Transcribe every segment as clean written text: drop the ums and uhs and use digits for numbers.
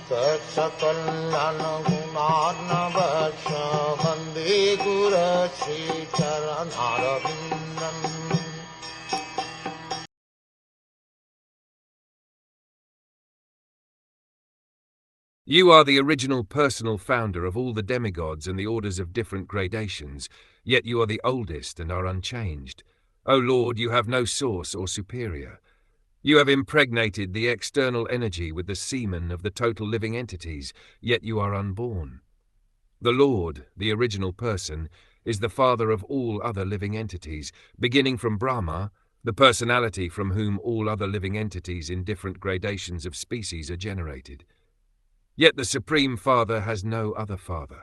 Saksakallan gunarnavasya Vande Guru Sri Charanarabindam. You are the original personal founder of all the demigods and the orders of different gradations, yet you are the oldest and are unchanged. O Lord, you have no source or superior. You have impregnated the external energy with the semen of the total living entities, yet you are unborn. The Lord, the original person, is the father of all other living entities, beginning from Brahma, the personality from whom all other living entities in different gradations of species are generated. Yet the Supreme Father has no other father.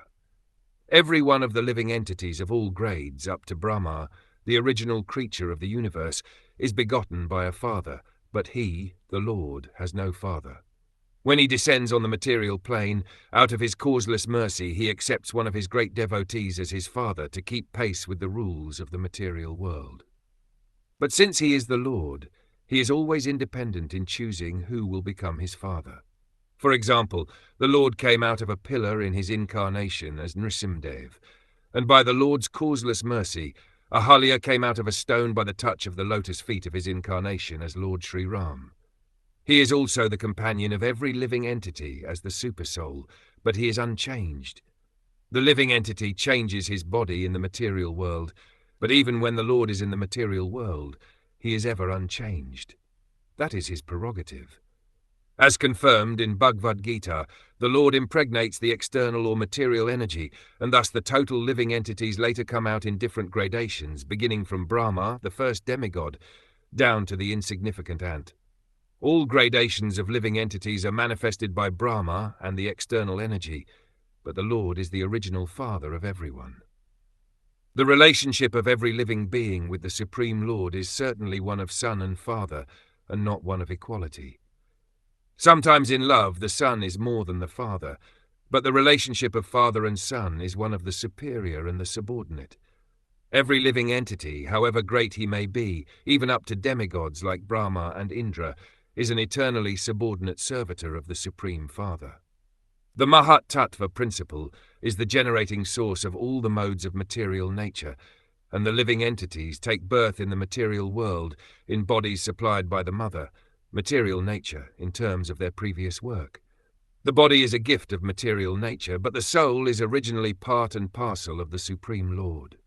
Every one of the living entities of all grades, up to Brahma, the original creature of the universe, is begotten by a father, but he, the Lord, has no father. When he descends on the material plane, out of his causeless mercy he accepts one of his great devotees as his father to keep pace with the rules of the material world. But since he is the Lord, he is always independent in choosing who will become his father. For example, the Lord came out of a pillar in his incarnation as Nrisimhadev, and by the Lord's causeless mercy, Ahalya came out of a stone by the touch of the lotus feet of his incarnation as Lord Sri Ram. He is also the companion of every living entity as the Supersoul, but he is unchanged. The living entity changes his body in the material world, but even when the Lord is in the material world, he is ever unchanged. That is his prerogative. As confirmed in Bhagavad Gita, the Lord impregnates the external or material energy, and thus the total living entities later come out in different gradations, beginning from Brahma, the first demigod, down to the insignificant ant. All gradations of living entities are manifested by Brahma and the external energy, but the Lord is the original father of everyone. The relationship of every living being with the Supreme Lord is certainly one of son and father, and not one of equality. Sometimes in love, the son is more than the father, but the relationship of father and son is one of the superior and the subordinate. Every living entity, however great he may be, even up to demigods like Brahma and Indra, is an eternally subordinate servitor of the Supreme Father. The Mahat Tattva principle is the generating source of all the modes of material nature, and the living entities take birth in the material world in bodies supplied by the mother, material nature, in terms of their previous work. The body is a gift of material nature, but the soul is originally part and parcel of the Supreme Lord.